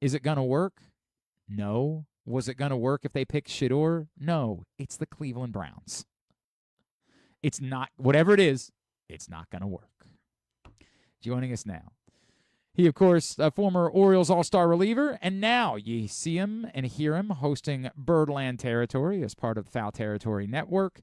Is it going to work? No. Was it going to work if they picked Shador? No. It's the Cleveland Browns. It's not, whatever it is, it's not going to work. Joining us now, he, of course, a former Orioles all-star reliever, and now you see him and hear him hosting Birdland Territory as part of the Foul Territory Network.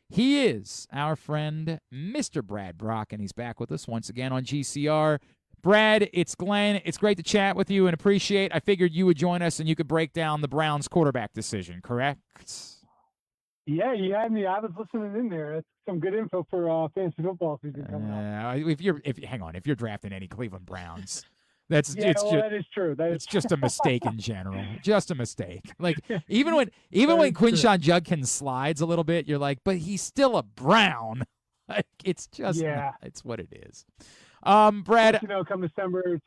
He is our friend, Mr. Brad Brach, and he's back with us once again on GCR. Brad, it's Glenn. It's great to chat with you and appreciate. I figured you would join us and you could break down the Browns quarterback decision, correct? Yeah, you had me. I was listening in there. That's some good info for fantasy football season coming up. If you're drafting any Cleveland Browns, that is true. It's just a mistake in general. Just a mistake. Like even when Quinshawn Judkins slides a little bit, you're like, but he's still a Brown. Like it's just it's what it is. Brad, come December, it's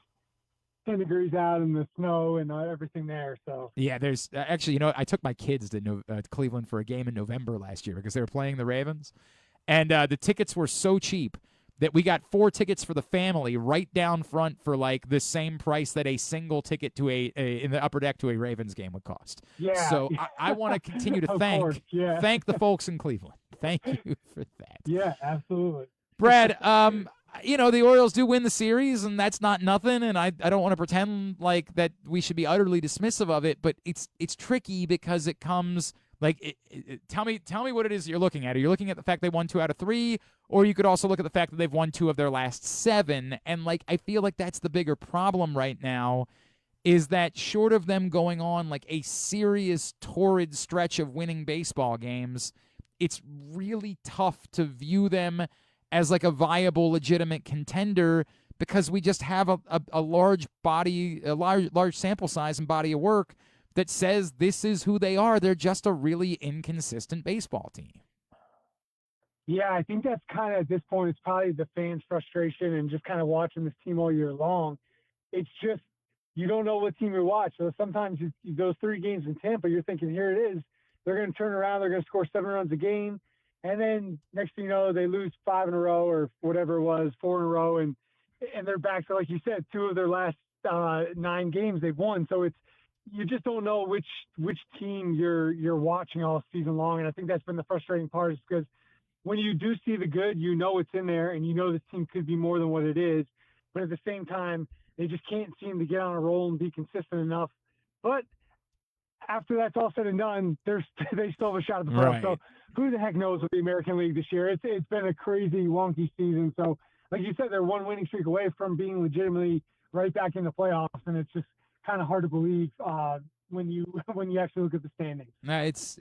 10 degrees out and the snow and everything there. So yeah, there's actually, I took my kids to Cleveland for a game in November last year because they were playing the Ravens, and the tickets were so cheap that we got 4 tickets for the family right down front for like the same price that a single ticket to a in the upper deck to a Ravens game would cost. Yeah. So I want to continue to thank the folks in Cleveland. Thank you for that. Yeah, absolutely. Brad, the Orioles do win the series, and that's not nothing, and I don't want to pretend like that we should be utterly dismissive of it, but it's tricky because it comes like tell me what it is you're looking at. Are you looking at the fact they won 2 out of 3, or you could also look at the fact that they've won 2 of their last 7, and like I feel like that's the bigger problem right now, is that short of them going on like a serious torrid stretch of winning baseball games, it's really tough to view them as like a viable, legitimate contender because we just have a large sample size and body of work that says this is who they are. They're just a really inconsistent baseball team. Yeah, I think that's kind of, at this point, it's probably the fans' frustration and just kind of watching this team all year long. It's just, you don't know what team you watch. So sometimes those 3 games in Tampa, you're thinking, here it is. They're going to turn around. They're going to score 7 runs a game. And then next thing you know, they lose 5 in a row or whatever it was, 4 in a row. And they're back to, like you said, 2 of their last 9 games they've won. So you just don't know which team you're watching all season long. And I think that's been the frustrating part, is because when you do see the good, it's in there, and this team could be more than what it is. But at the same time, they just can't seem to get on a roll and be consistent enough. But after that's all said and done, they still have a shot at the playoffs. Right. So who the heck knows with the American League this year? It's been a crazy, wonky season. So like you said, they're 1 winning streak away from being legitimately right back in the playoffs, and it's just kind of hard to believe when you actually look at the standings. No, it's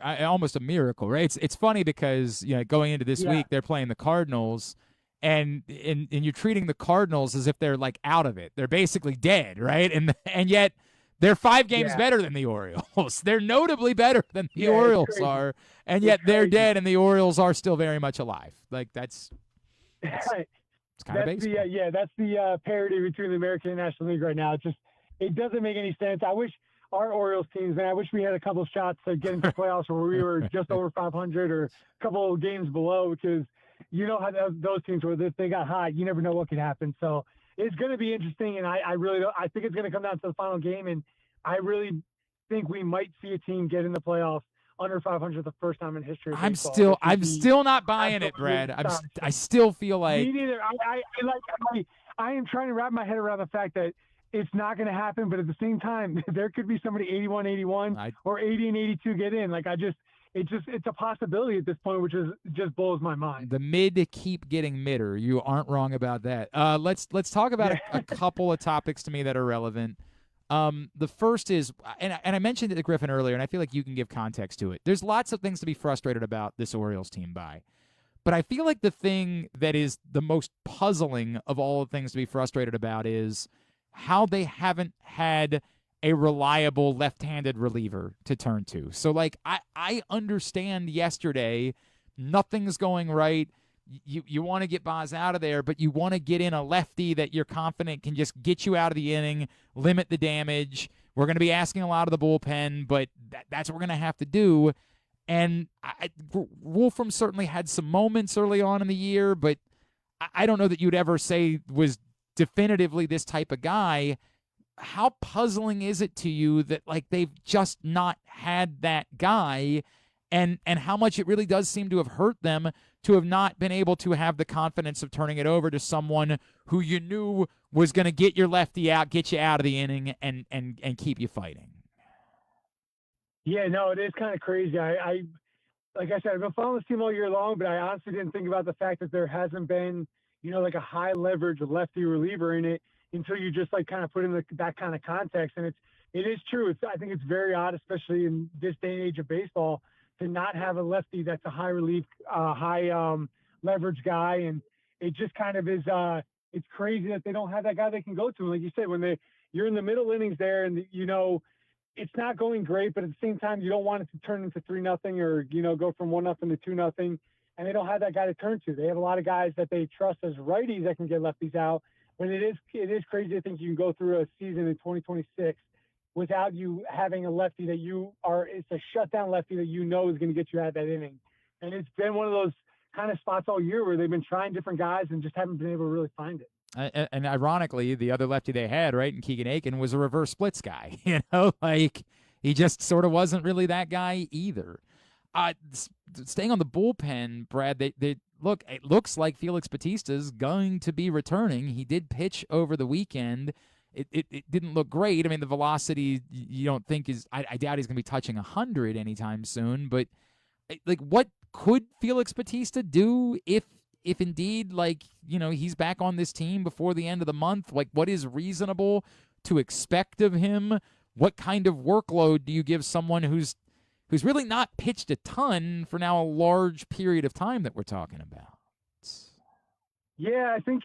almost a miracle, right? It's funny because going into this week they're playing the Cardinals, and you're treating the Cardinals as if they're like out of it. They're basically dead, right? And yet they're 5 games better than the Orioles. They're notably better than the Orioles are, and yet they're dead, and the Orioles are still very much alive. Like that's it's kind of baseball. That's the parity between the American and National League right now. It doesn't make any sense. I wish our Orioles teams, man, I wish we had a couple of shots to get into playoffs where we were just over 500 or a couple of games below, because how those teams where they got hot, you never know what could happen. So it's going to be interesting, and I think it's going to come down to the final game, and I really think we might see a team get in the playoffs under 500 the first time in history. I'm still not buying it, Brad. I still feel like me neither. I am trying to wrap my head around the fact that it's not going to happen, but at the same time, there could be somebody 81-81 or 80-82 get in. Like it's a possibility at this point, which just blows my mind. The mid keep getting midder. You aren't wrong about that. Let's talk about a couple of topics to me that are relevant. The first is, and I mentioned it to Griffin earlier, and I feel like you can give context to it. There's lots of things to be frustrated about this Orioles team by, but I feel like the thing that is the most puzzling of all the things to be frustrated about is how they haven't had a reliable left-handed reliever to turn to. So, like, I understand yesterday nothing's going right. You want to get Boz out of there, but you want to get in a lefty that you're confident can just get you out of the inning, limit the damage. We're going to be asking a lot of the bullpen, but that's what we're going to have to do. And Wolfram certainly had some moments early on in the year, but I don't know that you'd ever say was definitively this type of guy. how puzzling is it to you that like they've just not had that guy, and how much it really does seem to have hurt them to have not been able to have the confidence of turning it over to someone who you knew was going to get your lefty out, get you out of the inning, and keep you fighting. Yeah, no, it is kind of crazy. I like I said, I've been following this team all year long, but I honestly didn't think about the fact that there hasn't been, like a high leverage lefty reliever in it until you just like kind of put in that kind of context. And it is true. I think it's very odd, especially in this day and age of baseball, to not have a lefty that's a high relief, high leverage guy. And it just kind of is, it's crazy that they don't have that guy they can go to. Like you said, when you're in the middle innings there and it's not going great, but at the same time, you don't want it to turn into 3-0 or, go from 1-0 to 2-0. And they don't have that guy to turn to. They have a lot of guys that they trust as righties that can get lefties out. But it is crazy to think you can go through a season in 2026 without you having a lefty it's a shutdown lefty that is going to get you out of that inning. And it's been one of those kind of spots all year where they've been trying different guys and just haven't been able to really find it. And ironically, the other lefty they had, right, in Keegan Aiken, was a reverse splits guy. Like he just sort of wasn't really that guy either. Staying on the bullpen, Brad, they look. It looks like Felix Bautista's going to be returning. He did pitch over the weekend. It didn't look great. I mean, the velocity you don't think is. I doubt he's going to be touching 100 anytime soon. But like, what could Felix Bautista do if indeed, like, he's back on this team before the end of the month? Like, what is reasonable to expect of him? What kind of workload do you give someone who's really not pitched a ton for now a large period of time that we're talking about? Yeah, I think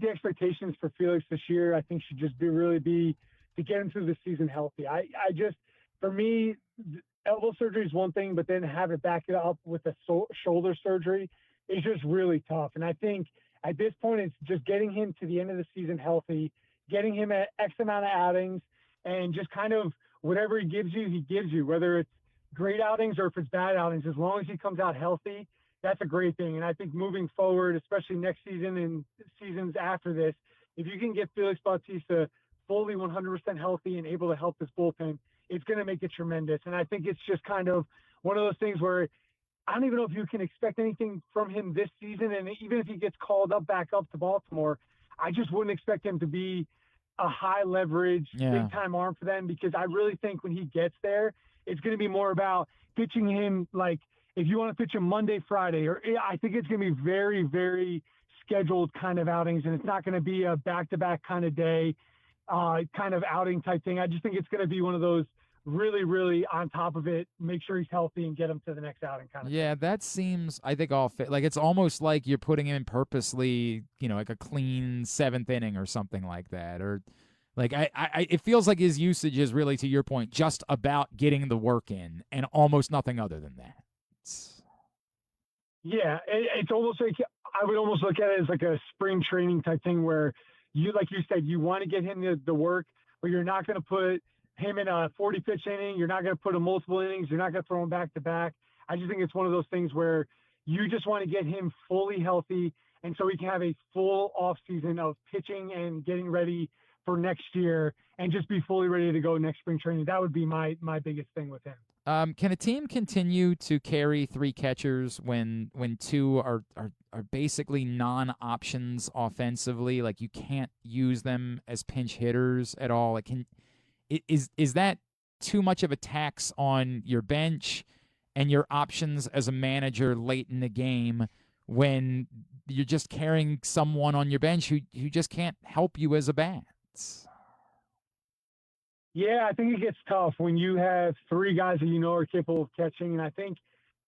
the expectations for Felix this year, I think should just be to get him through the season healthy. For me, elbow surgery is one thing, but then have it back it up with a shoulder surgery is just really tough. And I think at this point, it's just getting him to the end of the season healthy, getting him at X amount of outings, and just kind of whatever he gives you, whether it's great outings or if it's bad outings, as long as he comes out healthy, that's a great thing. And I think moving forward, especially next season and seasons after this, if you can get Felix Bautista fully 100% healthy and able to help this bullpen, it's going to make it tremendous. And I think it's just kind of one of those things where I don't even know if you can expect anything from him this season. And even if he gets called back up to Baltimore, I just wouldn't expect him to be a high leverage, big time arm for them, because I really think when he gets there, it's going to be more about pitching him. Like if you want to pitch him Monday, Friday, I think it's going to be very, very scheduled kind of outings. And it's not going to be a back-to-back kind of day, kind of outing type thing. I just think it's going to be one of those really, really on top of it, make sure he's healthy and get him to the next outing kind of thing. That seems, I think, all fit. Like, it's almost like you're putting him in purposely, like a clean 7th inning or something like that. Or, like, it feels like his usage is really, to your point, just about getting the work in and almost nothing other than that. Yeah, it's almost like I would almost look at it as like a spring training type thing where like you said, you want to get him the work, but you're not going to put him in a 40-pitch inning. You're not going to put him multiple innings. You're not going to throw him back to back. I just think it's one of those things where you just want to get him fully healthy, and so he can have a full off season of pitching and getting ready for next year, and just be fully ready to go next spring training. That would be my biggest thing with him. Can a team continue to carry 3 catchers when 2 are basically non-options offensively? Like, you can't use them as pinch hitters at all. Like, is that too much of a tax on your bench and your options as a manager late in the game when you're just carrying someone on your bench who just can't help you as a bat? Yeah, I think it gets tough when you have 3 guys that are capable of catching. And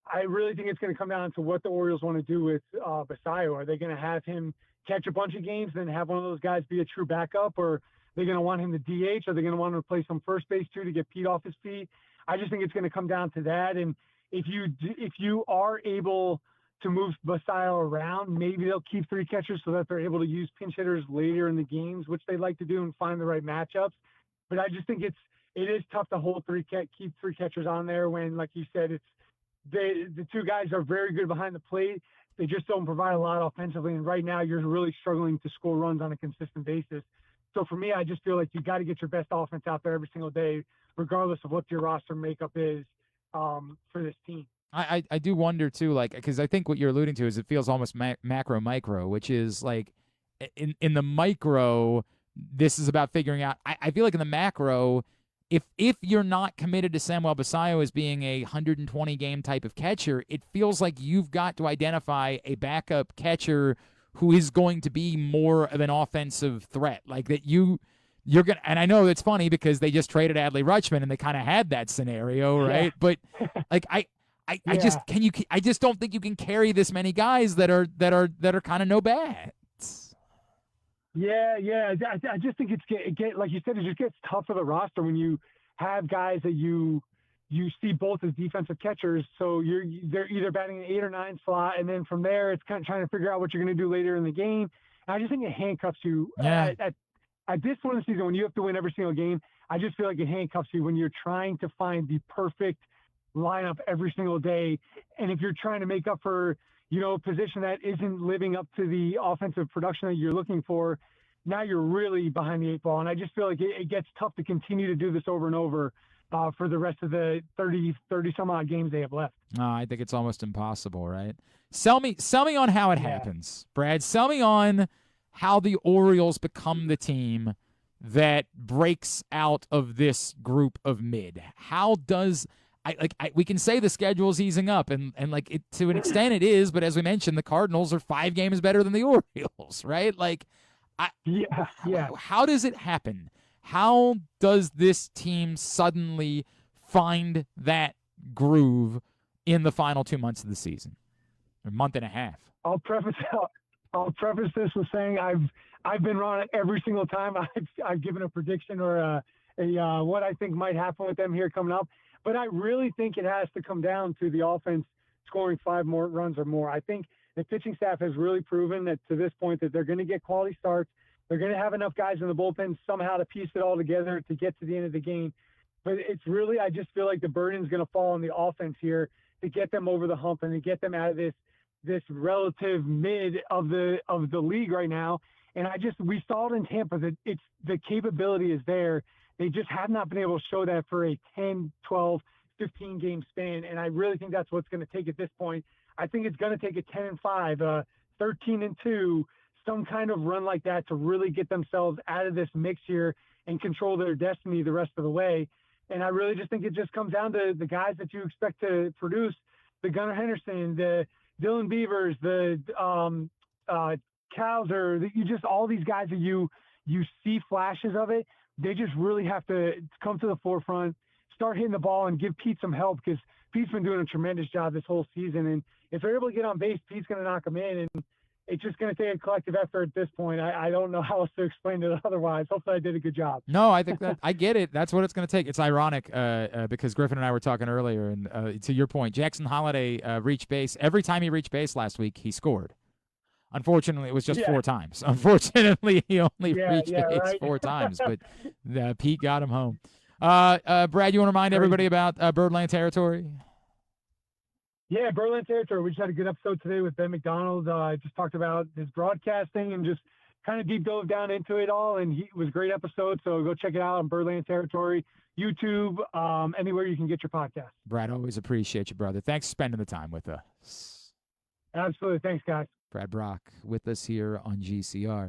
I really think it's going to come down to what the Orioles want to do with Basayo. Are they going to have him catch a bunch of games, then have one of those guys be a true backup, or are they going to want him to DH? Are they going to want him to play some first base too to get Pete off his feet? I just think it's going to come down to that. And if you are able to move Basayo around, maybe they'll keep 3 catchers so that they're able to use pinch hitters later in the games, which they like to do and find the right matchups. But I just think it is tough to keep 3 catchers on there when, like you said, the 2 guys are very good behind the plate. They just don't provide a lot offensively. And right now you're really struggling to score runs on a consistent basis. So for me, I just feel like you got to get your best offense out there every single day, regardless of what your roster makeup is for this team. I do wonder too, like, because I think what you're alluding to is it feels almost macro micro, which is like in the micro, this is about figuring out. I feel like in the macro, if you're not committed to Samuel Basayo as being a 120 game type of catcher, it feels like you've got to identify a backup catcher who is going to be more of an offensive threat, like that you're gonna. And I know it's funny because they just traded Adley Rutschman and they kind of had that scenario, right? Yeah. But like I just I just don't think you can carry this many guys that are kind of no bats. Yeah. I just think it get like you said, it just gets tough for the roster when you have guys that you see both as defensive catchers. So they're either batting an 8 or 9 slot, and then from there it's kind of trying to figure out what you're going to do later in the game. And I just think it handcuffs you at this point in the season when you have to win every single game. I just feel like it handcuffs you when you're trying to find the perfect lineup every single day. And if you're trying to make up for, a position that isn't living up to the offensive production that you're looking for, now you're really behind the 8 ball. And I just feel like it gets tough to continue to do this over and over for the rest of the 30 some odd games they have left. I think it's almost impossible, right? Sell me on how it happens, Brad. Sell me on how the Orioles become the team that breaks out of this group of mid. How does we can say the schedule's easing up, and like it, to an extent it is, but as we mentioned, the Cardinals are 5 games better than the Orioles, right? Like, how does it happen? How does this team suddenly find that groove in the final 2 months of the season, or month and a half? I'll preface this with saying I've been wrong every single time I've given a prediction or a what I think might happen with them here coming up. But I really think it has to come down to the offense scoring 5 more runs or more. I think the pitching staff has really proven that to this point that they're going to get quality starts. They're going to have enough guys in the bullpen somehow to piece it all together to get to the end of the game. But it's really, I just feel like the burden is going to fall on the offense here to get them over the hump and to get them out of this relative mid of the league right now. And we saw it in Tampa that the capability is there. They just have not been able to show that for a 10, 12, 15 game span. And I really think that's what's going to take at this point. I think it's going to take a 10-5, 13-2, some kind of run like that to really get themselves out of this mix here and control their destiny the rest of the way. And I really just think it just comes down to the guys that you expect to produce, the Gunnar Henderson, the Dylan Beavers, the Cowser, all these guys that you see flashes of it. They just really have to come to the forefront, start hitting the ball, and give Pete some help because Pete's been doing a tremendous job this whole season. And if they're able to get on base, Pete's going to knock them in. And it's just going to take a collective effort at this point. I don't know how else to explain it otherwise. Hopefully I did a good job. No, I think that I get it. That's what it's going to take. It's ironic because Griffin and I were talking earlier, and to your point, Jackson Holliday reached base. Every time he reached base last week, he scored. Unfortunately, it was just 4 times. Unfortunately, he only reached base 4 times, but Pete got him home. Brad, you want to remind everybody about Birdland Territory? Yeah, Birdland Territory. We just had a good episode today with Ben McDonald. Just talked about his broadcasting and just kind of deep dove down into it all. And it was a great episode. So go check it out on Birdland Territory, YouTube, anywhere you can get your podcast. Brad, always appreciate you, brother. Thanks for spending the time with us. Absolutely. Thanks, guys. Brad Brach with us here on GCR.